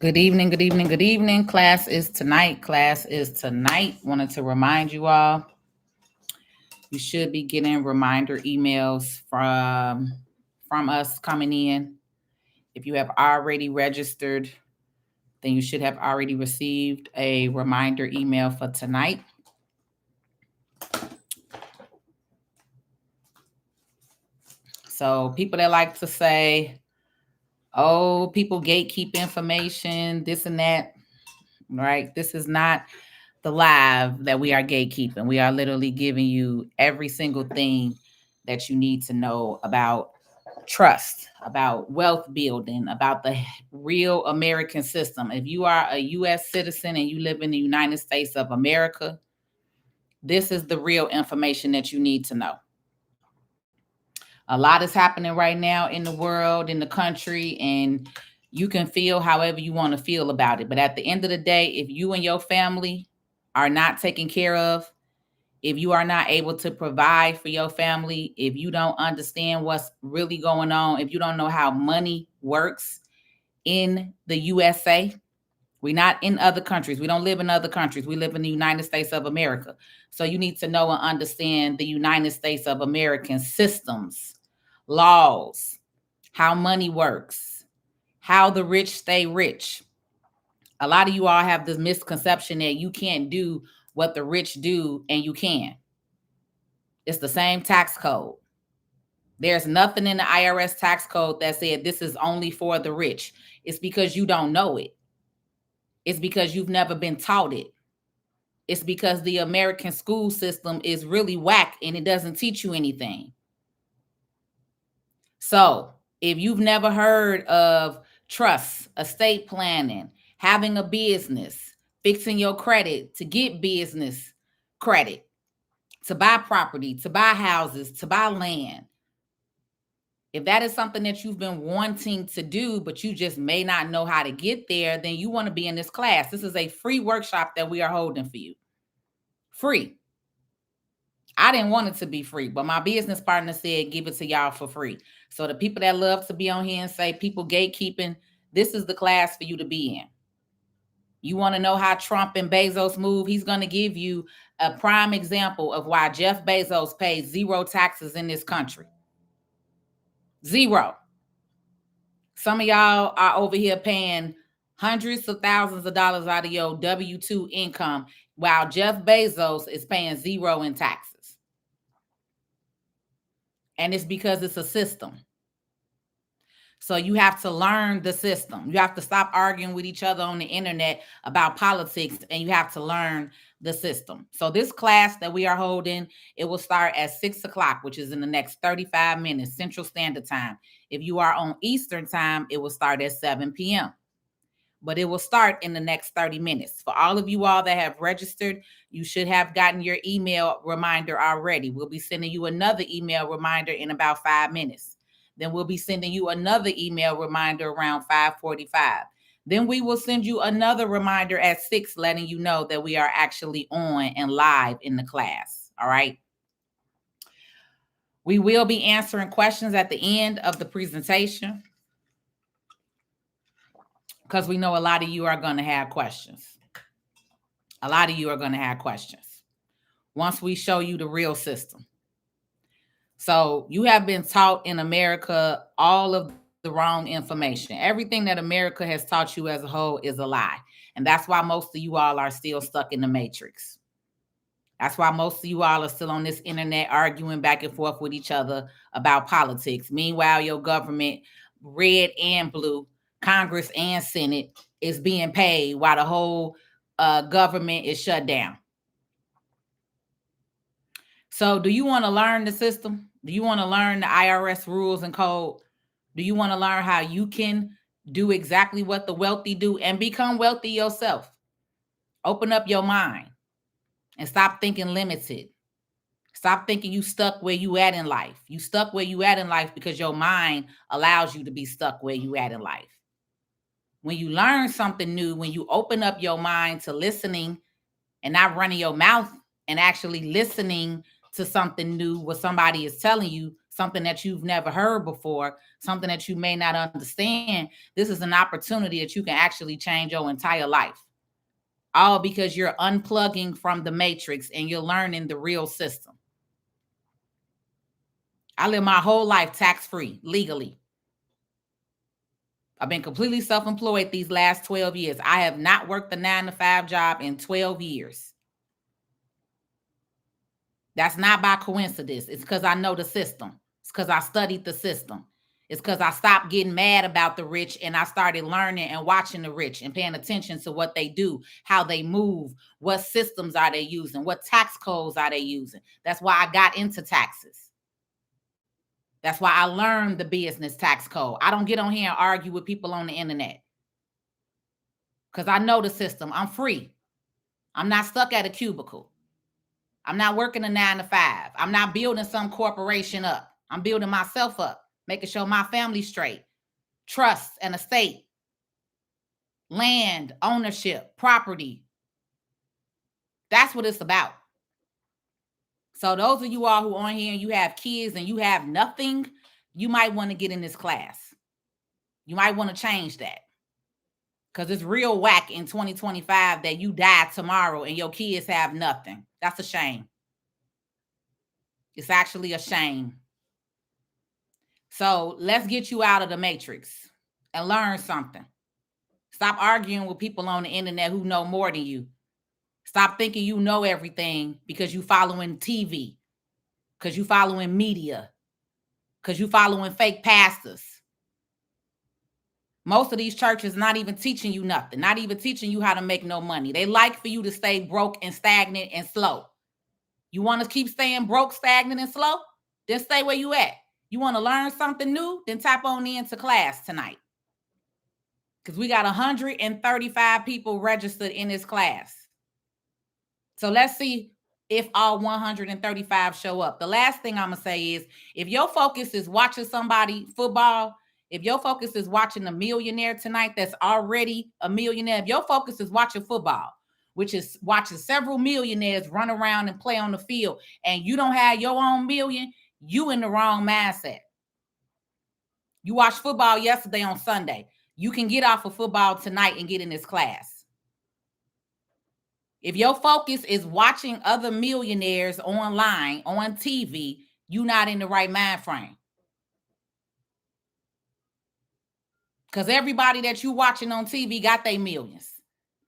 Good evening, good evening, good evening. Class is tonight. Class is tonight. Wanted to remind you all, you should be getting reminder emails from us coming in. If you have already registered, then you should have already received a reminder email for tonight. So people that like to say, oh, people gatekeep information, this and that, right? This is not the live that we are gatekeeping. We are literally giving you every single thing that you need to know about trust, about wealth building, about the real American system. If you are a U.S. citizen and you live in the United States of America, this is the real information that you need to know. A lot is happening right now in the world, in the country, and you can feel however you want to feel about it. But at the end of the day, if you and your family are not taken care of, if you are not able to provide for your family, if you don't understand what's really going on, if you don't know how money works in the USA, we're not in other countries. We don't live in other countries. We live in the United States of America. So you need to know and understand the United States of American systems, laws, how money works, how the rich stay rich. A lot of you all have this misconception that you can't do what the rich do, and you can. It's the same tax code. There's nothing in the IRS tax code that said this is only for the rich. It's because you don't know it. It's because you've never been taught it. It's because the American school system is really whack and it doesn't teach you anything. So if you've never heard of trust, estate planning, having a business, fixing your credit to get business credit, to buy property, to buy houses, to buy land, if that is something that you've been wanting to do, but you just may not know how to get there, then you want to be in this class. This is a free workshop that we are holding for you. Free. I didn't want it to be free, but my business partner said, give it to y'all for free. So the people that love to be on here and say people gatekeeping, this is the class for you to be in. You want to know how Trump and Bezos move? He's going to give you a prime example of why Jeff Bezos pays zero taxes in this country. Zero. Some of y'all are over here paying hundreds of thousands of dollars out of your W-2 income, while Jeff Bezos is paying zero in taxes. And it's because it's a system. So you have to learn the system. You have to stop arguing with each other on the internet about politics, and you have to learn the system. So this class that we are holding, it will start at 6:00, which is in the next 35 minutes, Central Standard Time. If you are on Eastern Time, it will start at 7 p.m. But it will start in the next 30 minutes. For all of you all that have registered, you should have gotten your email reminder already. We'll be sending you another email reminder in about 5 minutes. Then we'll be sending you another email reminder around 5:45. Then we will send you another reminder at 6, letting you know that we are actually on and live in the class. All right. We will be answering questions at the end of the presentation, because we know a lot of you are going to have questions. A lot of you are going to have questions once we show you the real system. So you have been taught in America all of the wrong information. Everything that America has taught you as a whole is a lie. And that's why most of you all are still stuck in the matrix. That's why most of you all are still on this internet arguing back and forth with each other about politics. Meanwhile, your government, red and blue, Congress and Senate, is being paid while the whole government is shut down. So do you want to learn the system? Do you want to learn the IRS rules and code? Do you want to learn how you can do exactly what the wealthy do and become wealthy yourself? Open up your mind and stop thinking limited. Stop thinking you stuck where you at in life. You stuck where you at in life because your mind allows you to be stuck where you at in life. When you learn something new, when you open up your mind to listening and not running your mouth and actually listening to something new, what somebody is telling you, something that you've never heard before, something that you may not understand, this is an opportunity that you can actually change your entire life. All because you're unplugging from the matrix and you're learning the real system. I live my whole life tax-free, legally. I've been completely self-employed these last 12 years. I have not worked a 9-to-5 job in 12 years. That's not by coincidence. It's because I know the system. It's because I studied the system. It's because I stopped getting mad about the rich and I started learning and watching the rich and paying attention to what they do, how they move, what systems are they using, what tax codes are they using. That's why I got into taxes. That's why I learned the business tax code. I don't get on here and argue with people on the internet because I know the system. I'm free. I'm not stuck at a cubicle. I'm not working a 9-to-5. I'm not building some corporation up. I'm building myself up, making sure my family's straight. Trust and estate, land, ownership, property. That's what it's about. So those of you all who are on here and you have kids and you have nothing, you might want to get in this class. You might want to change that. Because it's real whack in 2025 that you die tomorrow and your kids have nothing. That's a shame. It's actually a shame. So let's get you out of the matrix and learn something. Stop arguing with people on the internet who know more than you. Stop thinking you know everything because you following TV, because you following media, because you following fake pastors. Most of these churches not even teaching you nothing, not even teaching you how to make no money. They like for you to stay broke and stagnant and slow. You want to keep staying broke, stagnant, and slow? Then stay where you at. You want to learn something new? Then tap on into class tonight. Because we got 135 people registered in this class. So let's see if all 135 show up. The last thing I'm going to say is, if your focus is watching somebody football, if your focus is watching a millionaire tonight that's already a millionaire, if your focus is watching football, which is watching several millionaires run around and play on the field, and you don't have your own million, you in the wrong mindset. You watched football yesterday on Sunday. You can get off of football tonight and get in this class. If your focus is watching other millionaires online, on TV, you're not in the right mind frame. Because everybody that you watching on TV got their millions.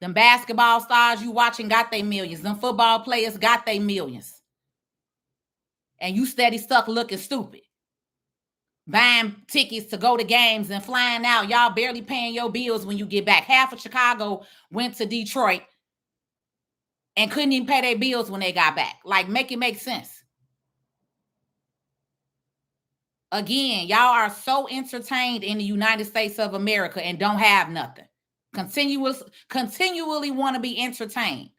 Them basketball stars you watching got their millions. Them football players got their millions. And you steady stuck looking stupid. Buying tickets to go to games and flying out. Y'all barely paying your bills when you get back. Half of Chicago went to Detroit and couldn't even pay their bills when they got back. Like, make it make sense. Again, y'all are so entertained in the United States of America and don't have nothing. Continually want to be entertained.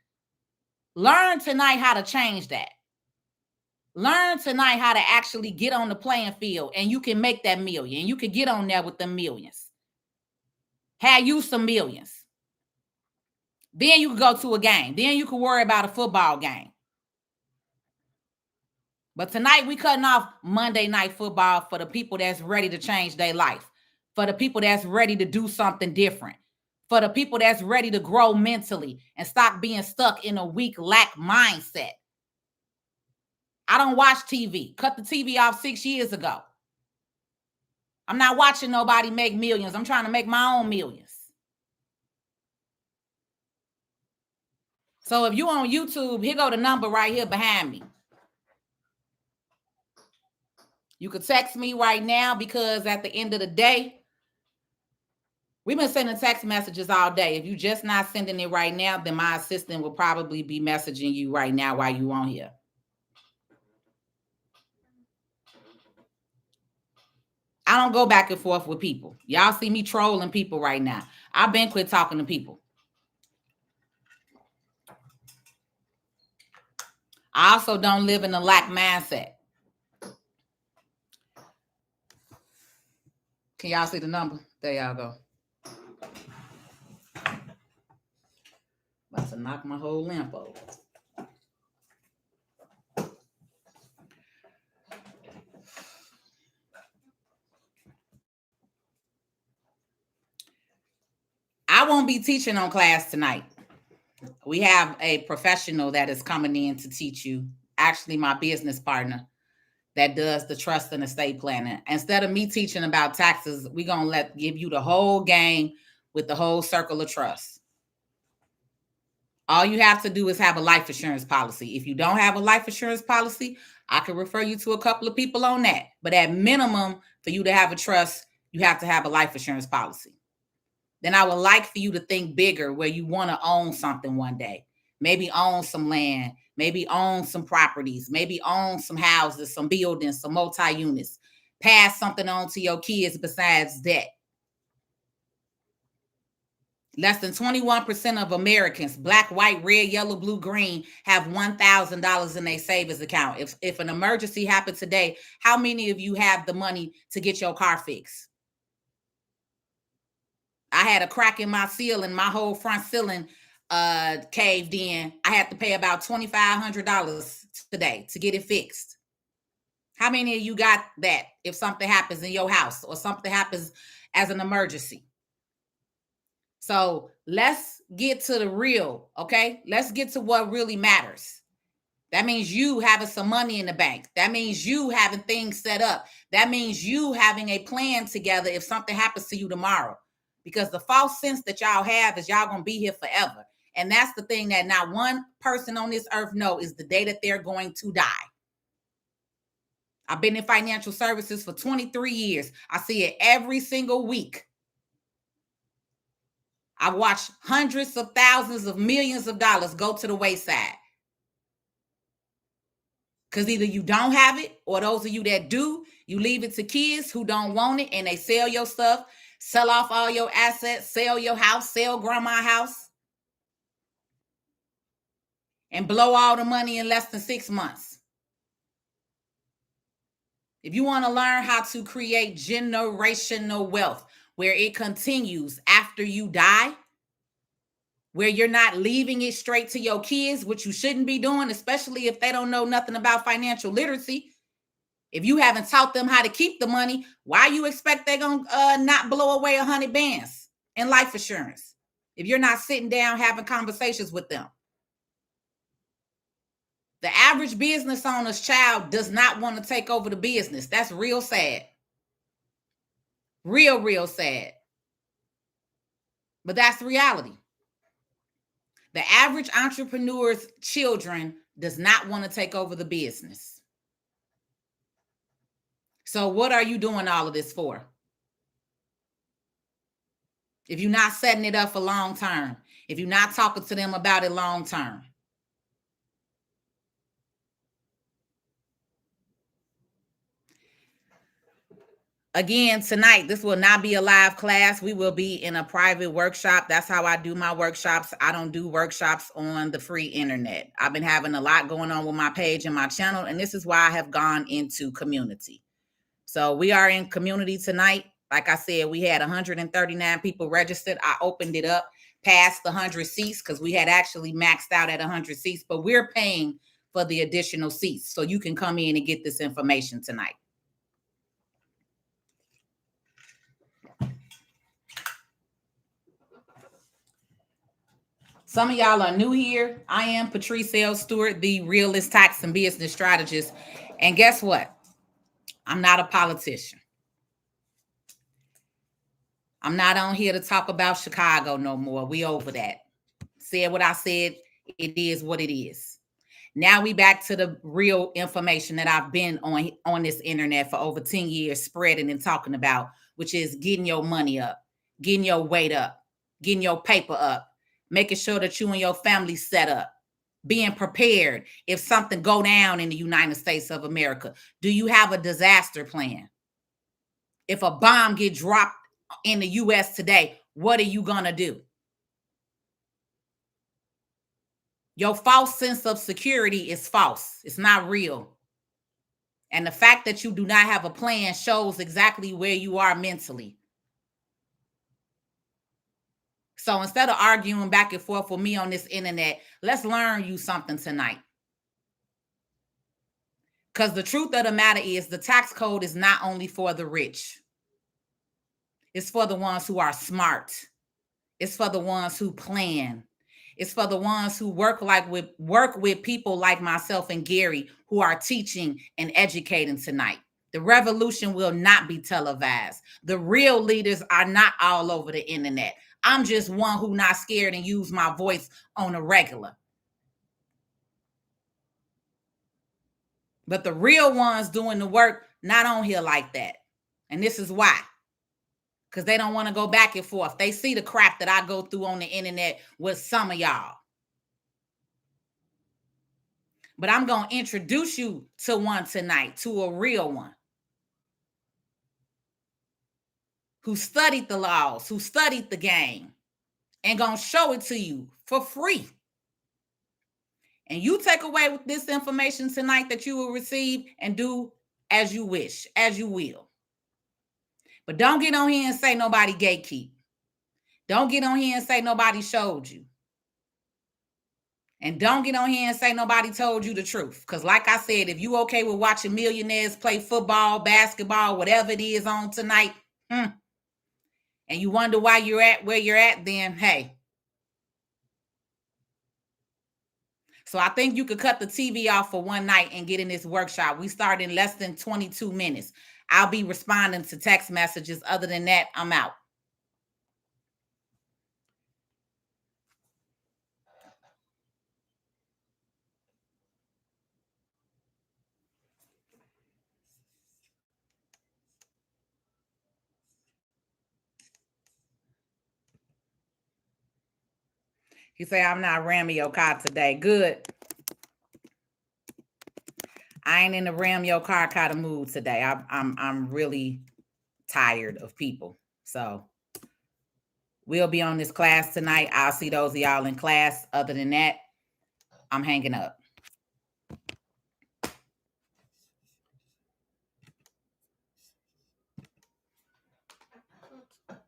Learn tonight how to change that. Learn tonight how to actually get on the playing field and you can make that million. You can get on there with the millions. Have you some millions. Then you can go to a game. Then you can worry about a football game. But tonight we cutting off Monday Night Football for the people that's ready to change their life. For the people that's ready to do something different. For the people that's ready to grow mentally and stop being stuck in a weak lack mindset. I don't watch TV. Cut the TV off 6 years ago. I'm not watching nobody make millions. I'm trying to make my own millions. So if you on YouTube, here go the number right here behind me. You could text me right now because at the end of the day, we've been sending text messages all day. If you're just not sending it right now, then my assistant will probably be messaging you right now while you're on here. I don't go back and forth with people. Y'all see me trolling people right now. I've been quit talking to people. I also don't live in a lack mindset. Can y'all see the number? There y'all go. About to knock my whole lamp over. I won't be teaching on class tonight. We have a professional that is coming in to teach you, actually my business partner that does the trust and estate planning. Instead of me teaching about taxes, we're going to give you the whole game with the whole circle of trust. All you have to do is have a life insurance policy. If you don't have a life insurance policy, I can refer you to a couple of people on that. But at minimum, for you to have a trust, you have to have a life insurance policy. Then I would like for you to think bigger, where you want to own something one day. Maybe own some land, maybe own some properties, maybe own some houses, some buildings, some multi-units. Pass something on to your kids besides debt. Less than 21% of Americans, black, white, red, yellow, blue, green, have $1,000 in their savings account. If an emergency happened today, how many of you have the money to get your car fixed? I had a crack in my ceiling, my whole front ceiling caved in. I had to pay about $2,500 today to get it fixed. How many of you got that if something happens in your house or something happens as an emergency? So let's get to the real, okay? Let's get to what really matters. That means you having some money in the bank. That means you having things set up. That means you having a plan together if something happens to you tomorrow. Because the false sense that y'all have is y'all going to be here forever. And that's the thing that not one person on this earth knows, is the day that they're going to die. I've been in financial services for 23 years. I see it every single week. I watch hundreds of thousands of millions of dollars go to the wayside. Because either you don't have it, or those of you that do, you leave it to kids who don't want it, and they sell your stuff, sell off all your assets, sell your house, sell grandma's house, and blow all the money in less than 6 months. If you want to learn how to create generational wealth where it continues after you die, where you're not leaving it straight to your kids, which you shouldn't be doing, especially if they don't know nothing about financial literacy. If you haven't taught them how to keep the money, why you expect they're going to not blow away 100 bands in life insurance if you're not sitting down having conversations with them? The average business owner's child does not want to take over the business. That's real sad. Real, real sad. But that's the reality. The average entrepreneur's children does not want to take over the business. So what are you doing all of this for? If you're not setting it up for long term, if you're not talking to them about it long term. Again, tonight, this will not be a live class. We will be in a private workshop. That's how I do my workshops. I don't do workshops on the free internet. I've been having a lot going on with my page and my channel, and this is why I have gone into community. So we are in community tonight. Like I said, we had 139 people registered. I opened it up past the 100 seats because we had actually maxed out at 100 seats, but we're paying for the additional seats so you can come in and get this information tonight. Some of y'all are new here. I am Patrice L. Stewart, the realist tax and business strategist. And guess what? I'm not a politician. I'm not on here to talk about Chicago no more. We over that. Said what I said. It is what it is. Now we back to the real information that I've been on this internet for over 10 years spreading and talking about, which is getting your money up, getting your weight up, getting your paper up, making sure that you and your family set up, being prepared if something go down in the United States of America. Do you have a disaster plan? If a bomb get dropped in the U.S. today, what are you going to do? Your false sense of security is false. It's not real. And the fact that you do not have a plan shows exactly where you are mentally. So instead of arguing back and forth with me on this internet, let's learn you something tonight. Because the truth of the matter is the tax code is not only for the rich. It's for the ones who are smart. It's for the ones who plan. It's for the ones who work with people like myself and Gary who are teaching and educating tonight. The revolution will not be televised. The real leaders are not all over the internet. I'm just one who not scared and use my voice on a regular. But the real ones doing the work, not on here like that. And this is why. Because they don't want to go back and forth. They see the crap that I go through on the internet with some of y'all. But I'm going to introduce you to one tonight, to a real one. Who studied the laws, who studied the game, and going to show it to you for free. And you take away with this information tonight that you will receive and do as you wish, as you will. But don't get on here and say nobody gatekeep. Don't get on here and say nobody showed you. And don't get on here and say nobody told you the truth. Because like I said, if you okay with watching millionaires play football, basketball, whatever it is on tonight, and you wonder why you're at where you're at, then hey. So I think you could cut the TV off for one night and get in this workshop. We start in less than 22 minutes. I'll be responding to text messages. Other than that, I'm out. You say I'm not ramming your car today. Good. I ain't in the ram your car kind of mood today. I'm really tired of people. So we'll be on this class tonight. I'll see those of y'all in class. Other than that, I'm hanging up.